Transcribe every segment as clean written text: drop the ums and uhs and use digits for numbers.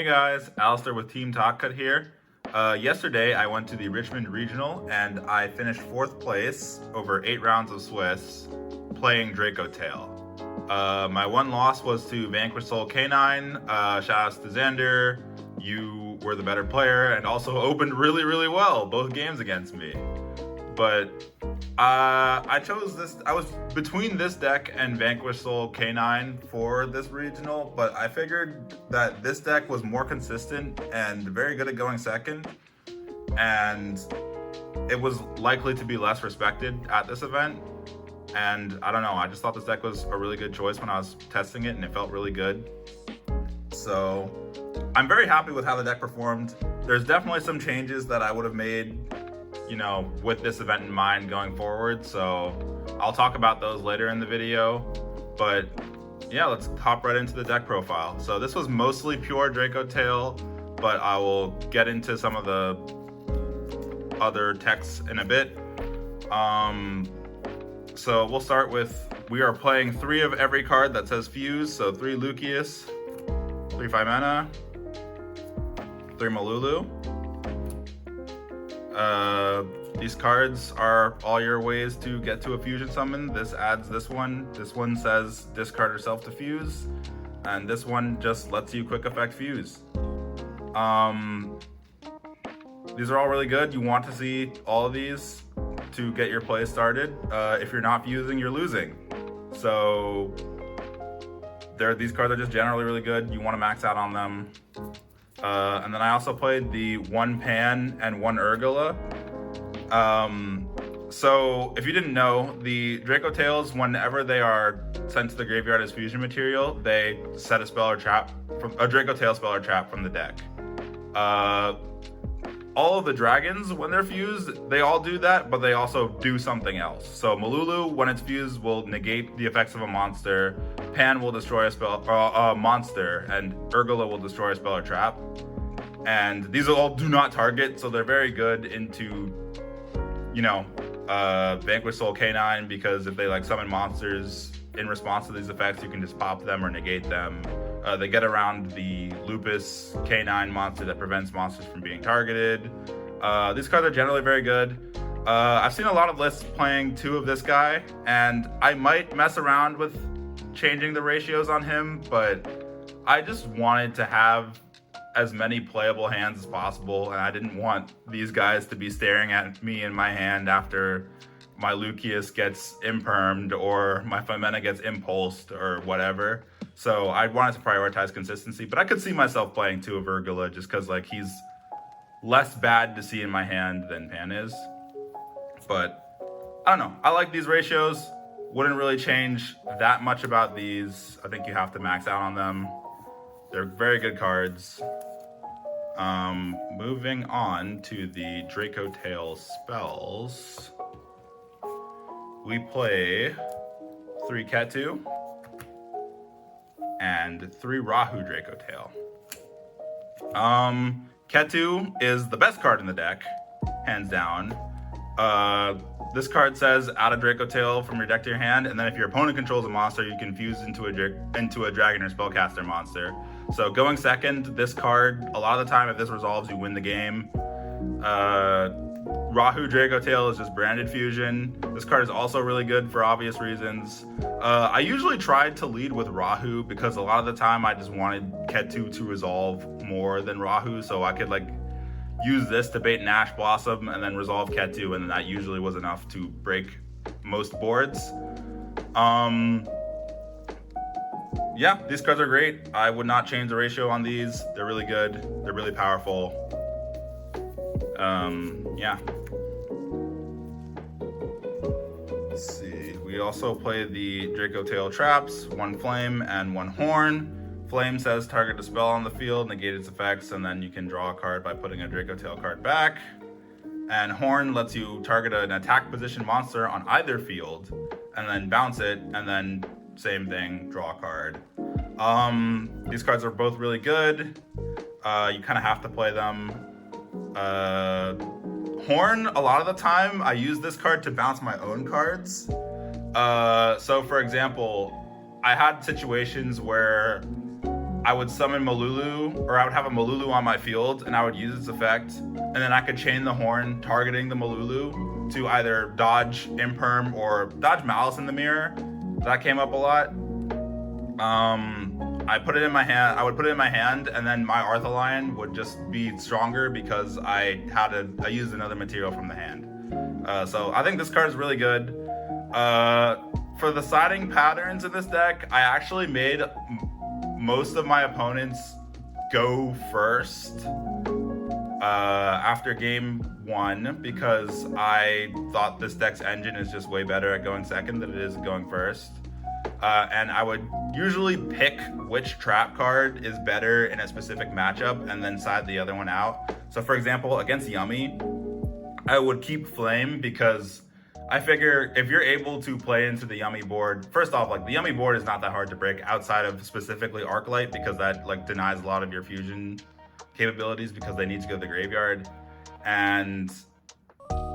Hey guys, Alistair with Team Talkcut here. Yesterday I went to the Richmond Regional and I finished 4th place over 8 rounds of Swiss playing Draco Tale. My one loss was to Vanquish Soul K9. Shoutouts to Xander. You were the better player and also opened really well both games against me. But I chose this. I was between this deck and Vanquish Soul K9 for this regional, but I figured that this deck was more consistent and very good at going second, and it was likely to be less respected at this event. And I don't know, I just thought this deck was a really good choice when I was testing it, and it felt really good. So I'm very happy with how the deck performed. There's definitely some changes that I would have made, you know, with this event in mind going forward, so I'll talk about those later in the video. But yeah, let's hop right into the deck profile. So this was mostly pure Draco Tale, but I will get into some of the other techs in a bit. So we'll start with, we are playing 3 of every card that says Fuse, so 3 Lucius, 3 Fimena, 3 Malulu. These cards are all your ways to get to a fusion summon. This adds this one. This one says discard or self-defuse, and this one just lets you quick effect fuse. These are all really good. You want to see all of these to get your play started. If you're not fusing, you're losing. So these cards are just generally really good. You want to max out on them. And then I also played the 1 Pan and 1 Urgula. So if you didn't know, the Draco Tales, whenever they are sent to the graveyard as fusion material, they set a spell or trap, a Draco Tale spell or trap from the deck. All of the dragons, when they're fused, they all do that, but they also do something else. So Malulu, when it's fused, will negate the effects of a monster. Pan will destroy a monster, and Urgula will destroy a spell or trap. And these all do not target, so they're very good into, you know, Vanquish Soul K9, because if they like summon monsters in response to these effects, you can just pop them or negate them. They get around the Lupus K9 monster that prevents monsters from being targeted. These cards are generally very good. I've seen a lot of lists playing 2 of this guy, and I might mess around with changing the ratios on him, but I just wanted to have as many playable hands as possible, and I didn't want these guys to be staring at me in my hand after my Lucius gets impermed or my Fimena gets impulsed or whatever. So I wanted to prioritize consistency, but I could see myself playing 2 of Urgula just because like he's less bad to see in my hand than Pan is. But I don't know, I like these ratios. Wouldn't really change that much about these. I think you have to max out on them. They're very good cards. Moving on to the Draco Tale spells. We play 3 Ketu and 3 Rahu Draco Tale. Ketu is the best card in the deck, hands down. This card says add a Draco Tale from your deck to your hand, and then if your opponent controls a monster, you can fuse into a dragon or spellcaster monster. So going second, this card, a lot of the time if this resolves, you win the game. Rahu Draco Tale is just branded fusion. This card is also really good for obvious reasons. I usually tried to lead with Rahu because a lot of the time I just wanted Ketu to resolve more than Rahu, so I could like use this to bait an Ash Blossom and then resolve Ketu, and then that usually was enough to break most boards. Yeah, these cards are great. I would not change the ratio on these. They're really good. They're really powerful. Yeah. Let's see. We also play the Draco Tale traps, 1 Flame and 1 Horn. Flame says target a spell on the field, negate its effects, and then you can draw a card by putting a Draco Tale card back. And Horn lets you target an attack position monster on either field, and then bounce it, and then same thing, draw a card. These cards are both really good. You kind of have to play them. Horn, a lot of the time, I use this card to bounce my own cards. So for example, I had situations where I would summon Malulu, or I would have a Malulu on my field, and I would use its effect, and then I could chain the horn, targeting the Malulu to either dodge Imperm or dodge Malice in the Mirror. That came up a lot. I put it in my hand. I would put it in my hand, and then my Arthalion would just be stronger because I used another material from the hand. So I think this card is really good. For the siding patterns in this deck, I actually made most of my opponents go first after game 1 because I thought this deck's engine is just way better at going second than it is at going first. And I would usually pick which trap card is better in a specific matchup and then side the other one out. So for example, against Yummy, I would keep Flame because I figure if you're able to play into the Yummy board, first off, like the Yummy board is not that hard to break outside of specifically Arclight because that like denies a lot of your fusion capabilities because they need to go to the graveyard. And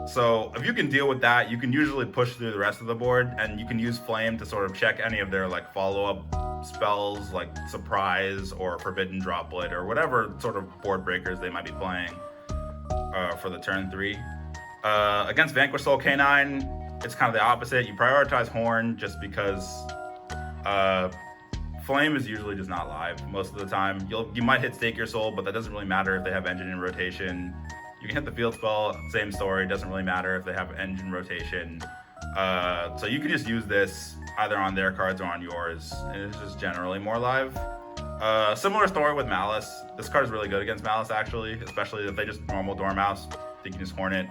so if you can deal with that, you can usually push through the rest of the board, and you can use Flame to sort of check any of their like follow-up spells like Surprise or Forbidden Droplet or whatever sort of board breakers they might be playing for the turn 3. Against Vanquish Soul K9, it's kind of the opposite. You prioritize Horn just because Flame is usually just not live most of the time. You might hit Stake Your Soul, but that doesn't really matter if they have Engine in rotation. You can hit the field spell, same story, doesn't really matter if they have engine rotation. So you can just use this either on their cards or on yours, and it's just generally more live. Similar story with Malice. This card is really good against Malice actually, especially if they just normal Dormouse, they can just Horn it.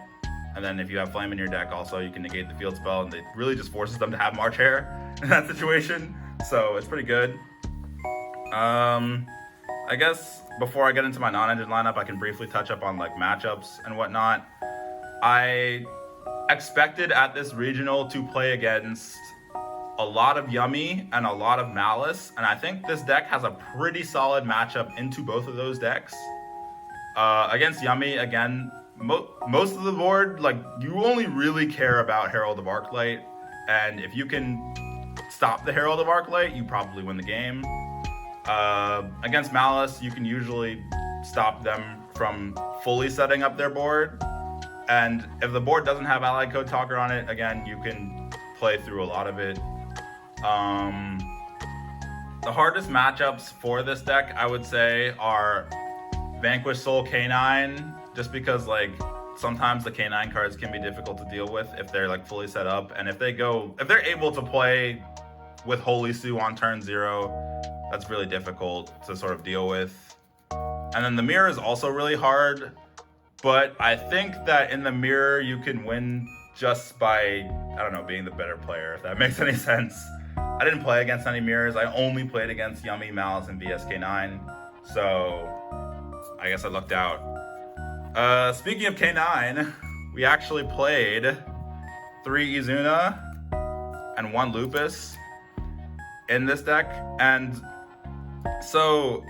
And then if you have Flame in your deck also, you can negate the field spell, and it really just forces them to have March Hare in that situation. So it's pretty good. I guess before I get into my non-engine lineup, I can briefly touch up on like matchups and whatnot. I expected at this regional to play against a lot of Yummy and a lot of Malice, and I think this deck has a pretty solid matchup into both of those decks. Against Yummy, again, most of the board, like you only really care about Herald of Arclight, and if you can stop the Herald of Arclight, you probably win the game. Against Malice, you can usually stop them from fully setting up their board. And if the board doesn't have Allied Code Talker on it, again, you can play through a lot of it. The hardest matchups for this deck, I would say, are Vanquish Soul K9, just because like sometimes the K9 cards can be difficult to deal with if they're like fully set up. And if they're able to play with Holy Sue on turn 0, that's really difficult to sort of deal with. And then the mirror is also really hard, but I think that in the mirror you can win just by, I don't know, being the better player, if that makes any sense. I didn't play against any mirrors. I only played against Yummy, Malice, and VSK9, so I guess I lucked out. Speaking of K9, we actually played 3 Izuna and 1 Lupus in this deck, and so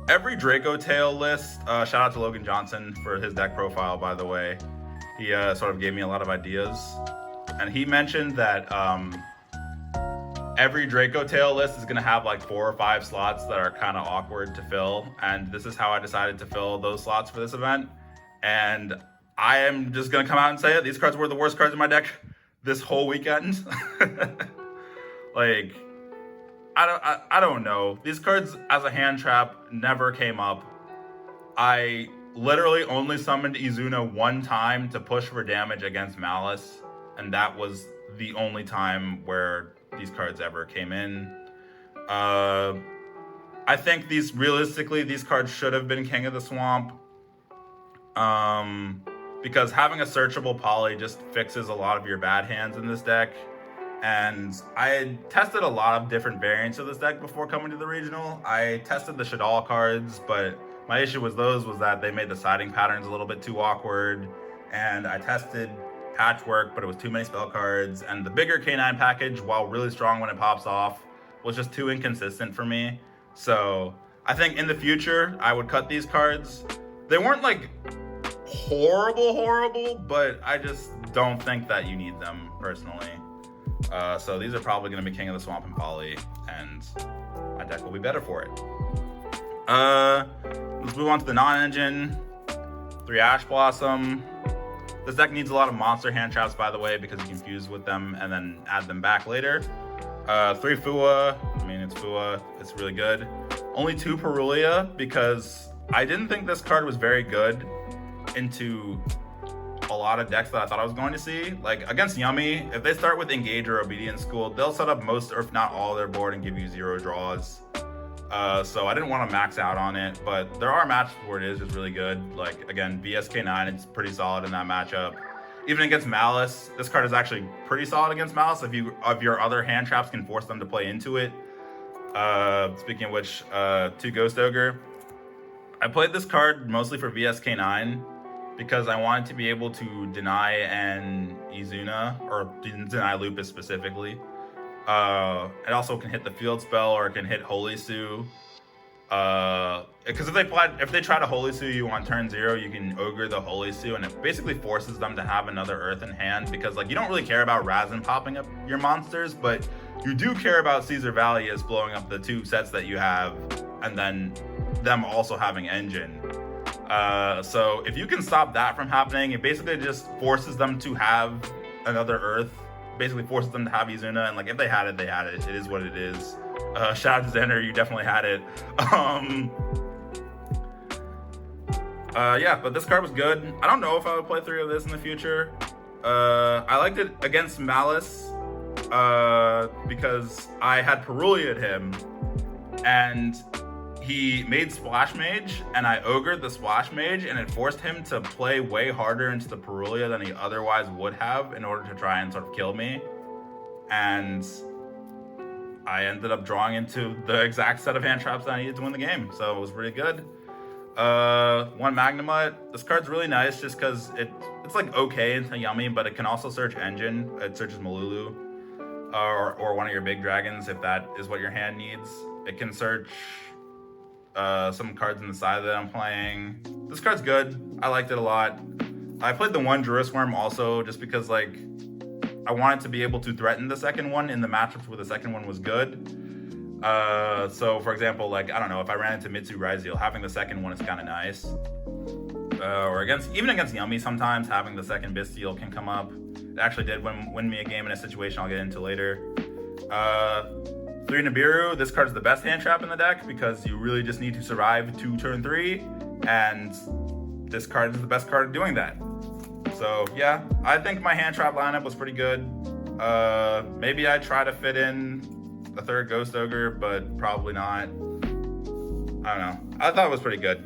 every Draco Tale list, shout out to Logan Johnson for his deck profile, by the way. He sort of gave me a lot of ideas, and he mentioned that every Draco Tale list is going to have like 4 or 5 slots that are kind of awkward to fill, and this is how I decided to fill those slots for this event. And I am just going to come out and say it. These cards were the worst cards in my deck this whole weekend. Like, I don't know. These cards as a hand trap never came up. I literally only summoned Izuna 1 time to push for damage against Malice, and that was the only time where these cards ever came in. I think realistically, these cards should have been King of the Swamp. Because having a searchable poly just fixes a lot of your bad hands in this deck. And I had tested a lot of different variants of this deck before coming to the regional. I tested the Shadal cards, but my issue with those was that they made the siding patterns a little bit too awkward. And I tested Patchwork, but it was too many spell cards. And the bigger K9 package, while really strong when it pops off, was just too inconsistent for me. So I think in the future, I would cut these cards. They weren't like horrible, but I just don't think that you need them personally. So these are probably going to be King of the Swamp and Poly, and my deck will be better for it. Let's move on to the non-engine. 3 Ash Blossom. This deck needs a lot of monster hand traps, by the way, because you can fuse with them and then add them back later. 3 Fua. I mean, it's Fua. It's really good. Only 2 Perulia, because I didn't think this card was very good into a lot of decks that I thought I was going to see. Like, against Yummy, if they start with Engage or Obedience School, they'll set up most, or if not all, of their board and give you 0 draws. So I didn't want to max out on it, but there are matches where it is just really good. Like, again, VSK9, it's pretty solid in that matchup. Even against Malice, this card is actually pretty solid against Malice if your other hand traps can force them to play into it. Speaking of which, 2 Ghost Ogre. I played this card mostly for VSK9 because I wanted to be able to deny an Izuna, or deny Lupus specifically. It also can hit the field spell, or it can hit Holy Sue. Because if they try to Holy Sue you on turn 0, you can Ogre the Holy Sue, and it basically forces them to have another Earth in hand, because like you don't really care about Razin popping up your monsters, but you do care about Caesar Valius blowing up the 2 sets that you have, and then them also having Engine. So if you can stop that from happening, it basically just forces them to have another Earth. Basically forces them to have Izuna, and like if they had it, they had it. It is what it is. Shout out to Xander, you definitely had it. Yeah, but this card was good. I don't know if I would play 3 of this in the future. I liked it against Malice because I had Perulia'd him, and he made Splash Mage, and I ogred the Splash Mage, and it forced him to play way harder into the Perulia than he otherwise would have in order to try and sort of kill me. And I ended up drawing into the exact set of hand traps that I needed to win the game, so it was pretty good. 1 Magnemite. This card's really nice just because it's like okay into Yummy, but it can also search Engine. It searches Malulu, or one of your big dragons if that is what your hand needs. It can search some cards in the side that I'm playing. This card's good. I liked it a lot. I played the 1 Druisworm also just because like I wanted to be able to threaten the second one in the matchups where the second one was good. So for example, like I don't know, if I ran into Mitsu Raizel, having the second one is kind of nice. Or even against Yummy, sometimes having the second Bestial can come up. It actually did win me a game in a situation I'll get into later. 3 Nibiru, this card's the best hand trap in the deck because you really just need to survive to turn 3, and this card is the best card at doing that. So yeah, I think my hand trap lineup was pretty good. Maybe I'd try to fit in a 3rd Ghost Ogre, but probably not. I don't know. I thought it was pretty good.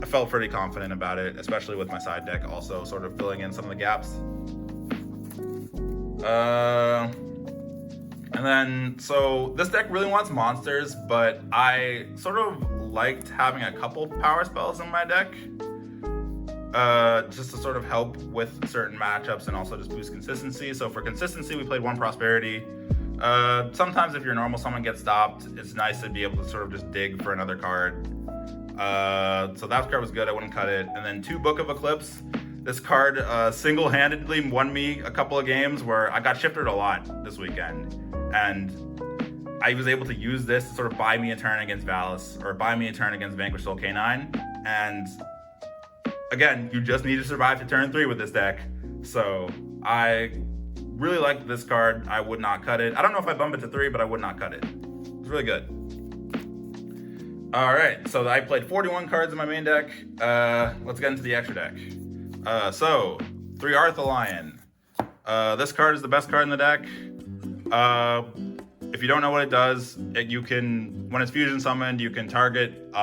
I felt pretty confident about it, especially with my side deck also sort of filling in some of the gaps. And then, so this deck really wants monsters, but I sort of liked having a couple power spells in my deck, just to sort of help with certain matchups and also just boost consistency. So for consistency, we played 1 Prosperity. Sometimes if your normal summon gets stopped, it's nice to be able to sort of just dig for another card. So that card was good, I wouldn't cut it. And then 2 Book of Eclipse. This card single-handedly won me a couple of games where I got shifted a lot this weekend. And I was able to use this to sort of buy me a turn against Valis, or buy me a turn against Vanquish Soul K9. And again, you just need to survive to turn 3 with this deck. So I really liked this card. I would not cut it. I don't know if I bump it to 3, but I would not cut it. It's really good. All right, so I played 41 cards in my main deck. Let's get into the extra deck. So 3 Arthalion. This card is the best card in the deck. If you don't know what it does, you can, when it's fusion summoned, you can target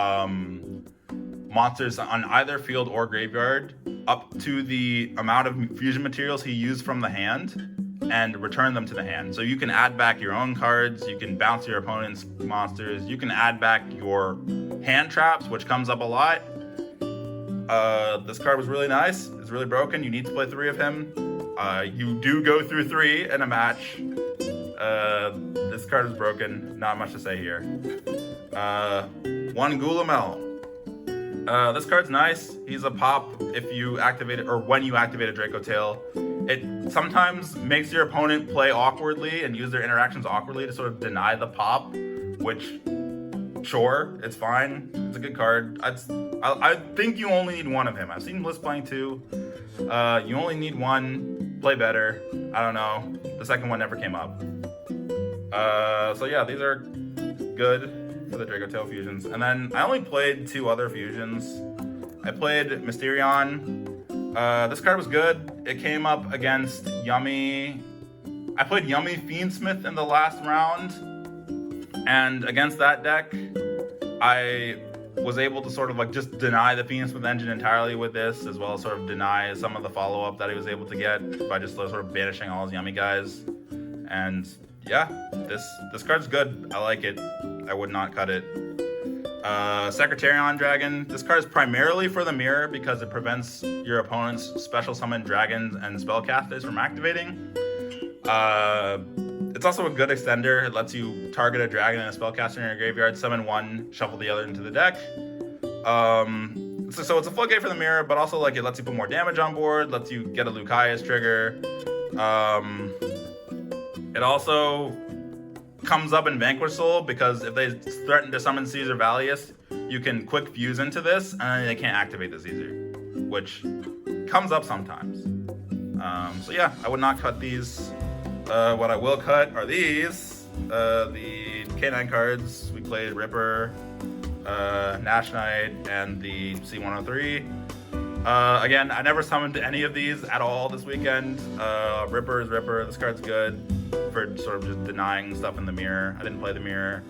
monsters on either field or graveyard up to the amount of fusion materials he used from the hand and return them to the hand. So you can add back your own cards, you can bounce your opponent's monsters, you can add back your hand traps, which comes up a lot. This card was really nice. It's really broken. You need to play 3 of him. You do go through 3 in a match. This card is broken. Not much to say here. 1 Gulamel. This card's nice. He's a pop if you activate it, or when you activate a Dracotail. It sometimes makes your opponent play awkwardly and use their interactions awkwardly to sort of deny the pop, which sure, it's fine. It's a good card. I think you only need one of him. I've seen Bliss playing 2. You only need one. Play better. I don't know. The second one never came up. So yeah, these are good for the Dracotail fusions. And then I only played 2 other fusions. I played Mysterion. This card was good. It came up against Yummy. I played Yummy Fiendsmith in the last round. And against that deck, I was able to sort of like just deny the Fiendsmith engine entirely with this, as well as sort of deny some of the follow-up that he was able to get by just sort of banishing all his Yummy guys. And yeah, this card's good. I like it. I would not cut it. Secretarion Dragon. This card is primarily for the mirror because it prevents your opponent's special summon dragons and spellcasters from activating. It's also a good extender. It lets you target a dragon and a spellcaster in your graveyard, summon one, shuffle the other into the deck. So it's a floodgate for the mirror, but also like it lets you put more damage on board, lets you get a Lucaius trigger. It also comes up in Vanquish Soul because if they threaten to summon Caesar Valius, you can quick fuse into this and then they can't activate the Caesar, which comes up sometimes. So yeah, I would not cut these. What I will cut are these, the K9 cards. We played Ripper, Nash Knight, and the C103. Again, I never summoned any of these at all this weekend. Ripper is Ripper. This card's good for sort of just denying stuff in the mirror. I didn't play the mirror.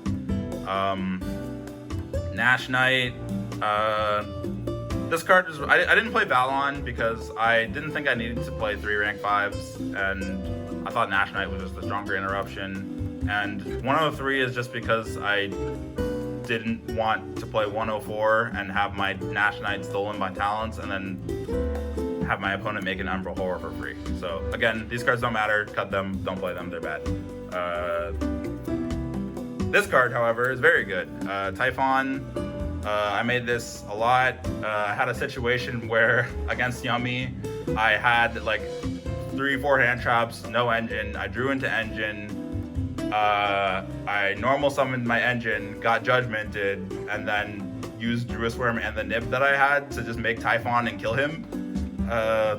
Nash Knight. This card is... I didn't play Valon because I didn't think I needed to play 3 rank 5s, and I thought Nash Knight was just the stronger interruption. And 103 is just because I didn't want to play 104 and have my Nash Knight stolen by talents and then have my opponent make an Umbral Horror for free. So again, these cards don't matter. Cut them. Don't play them. They're bad. This card, however, is very good. Typhon. I made this a lot. I had a situation where against Yummy, I had like 3-4 hand traps, no engine. I drew into engine. I normal summoned my engine, got judgmented, and then used Druid Worm and the nib that I had to just make Typhon and kill him.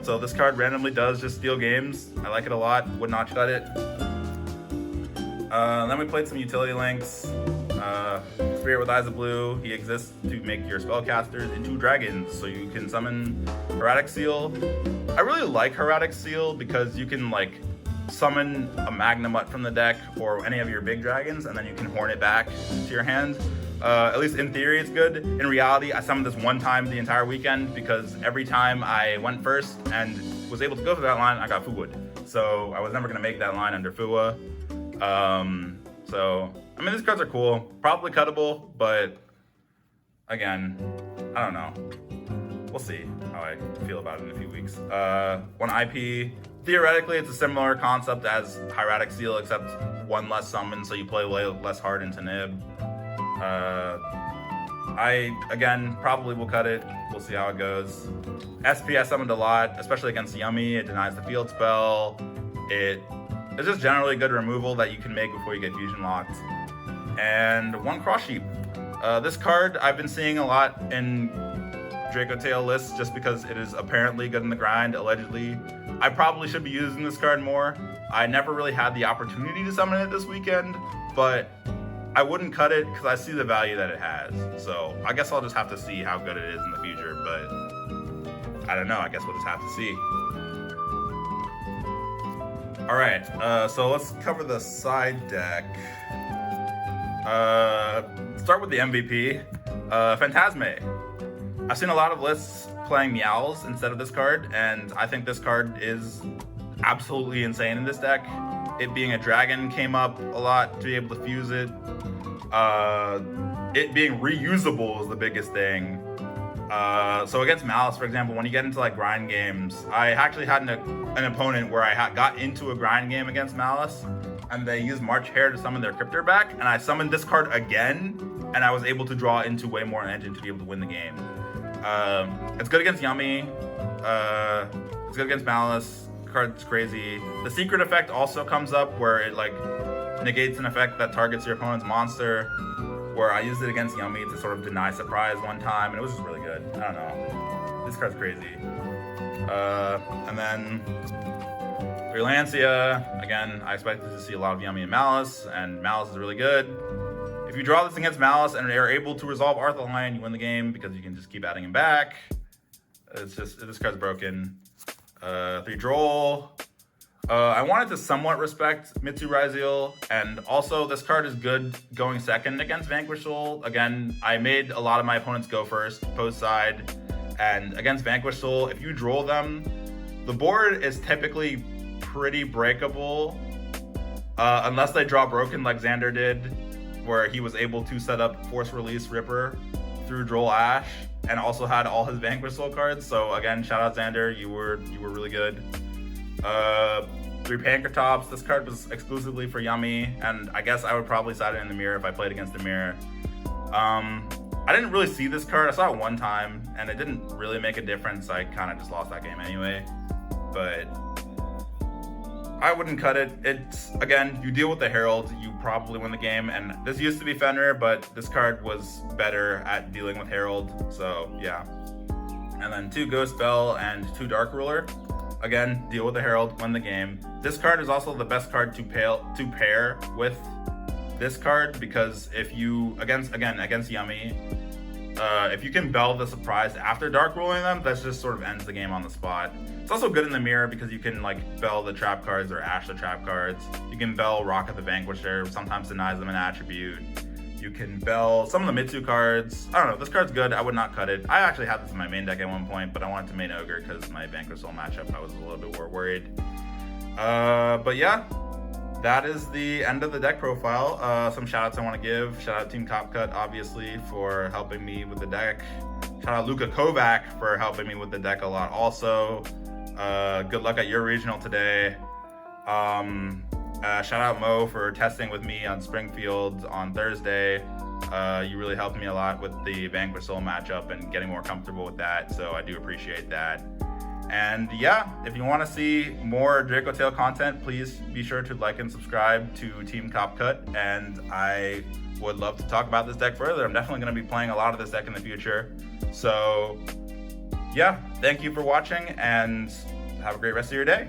So this card randomly does just steal games. I like it a lot. Would not cut it. Then we played some utility links. Spirit with Eyes of Blue. He exists to make your spellcasters into dragons, so you can summon Hieratic Seal. I really like Hieratic Seal because you can like summon a Magnamut from the deck or any of your big dragons, and then you can horn it back to your hand. At least in theory it's good. In reality, I summoned this one time the entire weekend because every time I went first and was able to go through that line, I got Fuwood. So I was never going to make that line under Fua. So, I mean, these cards are cool. Probably cuttable, but again, I don't know. We'll see how I feel about it in a few weeks. One IP, theoretically, it's a similar concept as Hieratic Seal, except one less summon, so you play less hard into Nib. I, again, probably will cut it. We'll see how it goes. SP I summoned a lot, especially against Yummy. It denies the field spell. It's just generally good removal that you can make before you get fusion locked. And one Cross Sheep. This card I've been seeing a lot in Draco Tale lists just because it is apparently good in the grind, allegedly. I probably should be using this card more. I never really had the opportunity to summon it this weekend, but I wouldn't cut it because I see the value that it has. So I guess I'll just have to see how good it is in the future, but I don't know. I guess we'll just have to see. All right, so let's cover the side deck. Start with the MVP, Phantasme. I've seen a lot of lists playing Meows instead of this card, and I think this card is absolutely insane in this deck. It being a dragon came up a lot to be able to fuse it. It being reusable is the biggest thing. So against Malice, for example, when you get into like grind games, I actually had an opponent where I got into a grind game against Malice, and they used March Hare to summon their Cryptor back, and I summoned this card again, and I was able to draw into way more engine to be able to win the game. It's good against Yummy. It's good against Malice. The card's crazy. The secret effect also comes up where it like negates an effect that targets your opponent's monster. where I used it against Yummy to sort of deny surprise one time, and it was just really good. I don't know. This card's crazy. And then Lancia, again, I expected to see a lot of Yummy and Malice, and Malice is really good. If you draw this against Malice and are able to resolve Arthur Lion, you win the game because you can just keep adding him back. It's just, this card's broken. 3 Droll. I wanted to somewhat respect Mitsu Raziel, and also this card is good going second against Vanquish Soul. Again, I made a lot of my opponents go first, post side, and against Vanquish Soul, if you droll them, the board is typically pretty breakable, unless they draw broken like Xander did, where he was able to set up Force Release Ripper through Droll Ash, and also had all his Vanquish Soul cards. So again, shout out Xander, you were really good. 3 Pankratops. This card was exclusively for Yummy, and I guess I would probably side it in the mirror if I played against the mirror. I didn't really see this card. I saw it one time, and it didn't really make a difference. I kind of just lost that game anyway. But I wouldn't cut it. It's, again, you deal with the Herald, you probably win the game. And this used to be Fenrir, but this card was better at dealing with Herald. So, yeah. And then 2 Ghost Bell and 2 Dark Ruler. Again, deal with the Herald, win the game. This card is also the best card to pair with this card, because if you, against Yummy, if you can Bell the Surprise after Dark Ruling them, that just sort of ends the game on the spot. It's also good in the mirror because you can like Bell the trap cards or Ash the trap cards. You can Bell Rocket the Vanquisher, sometimes denies them an attribute. You can Bell some of the Mitsu cards. I don't know, this card's good. I would not cut it. I actually had this in my main deck at one point, but I wanted to main Ogre because my Vanquish Soul matchup, I was a little bit more worried. But yeah, that is the end of the deck profile. Some shout outs I want to give. Shout out Team Copcut, obviously, for helping me with the deck. Shout out Luka Kovac for helping me with the deck a lot also. Good luck at your regional today. Shout out Mo for testing with me on Springfield on Thursday. You really helped me a lot with the Vanquish Soul matchup and getting more comfortable with that, so I do appreciate that. And yeah, if you want to see more Draco Tale content, please be sure to like and subscribe to Team Copcut, and I would love to talk about this deck further. I'm definitely going to be playing a lot of this deck in the future. So yeah, thank you for watching, and have a great rest of your day.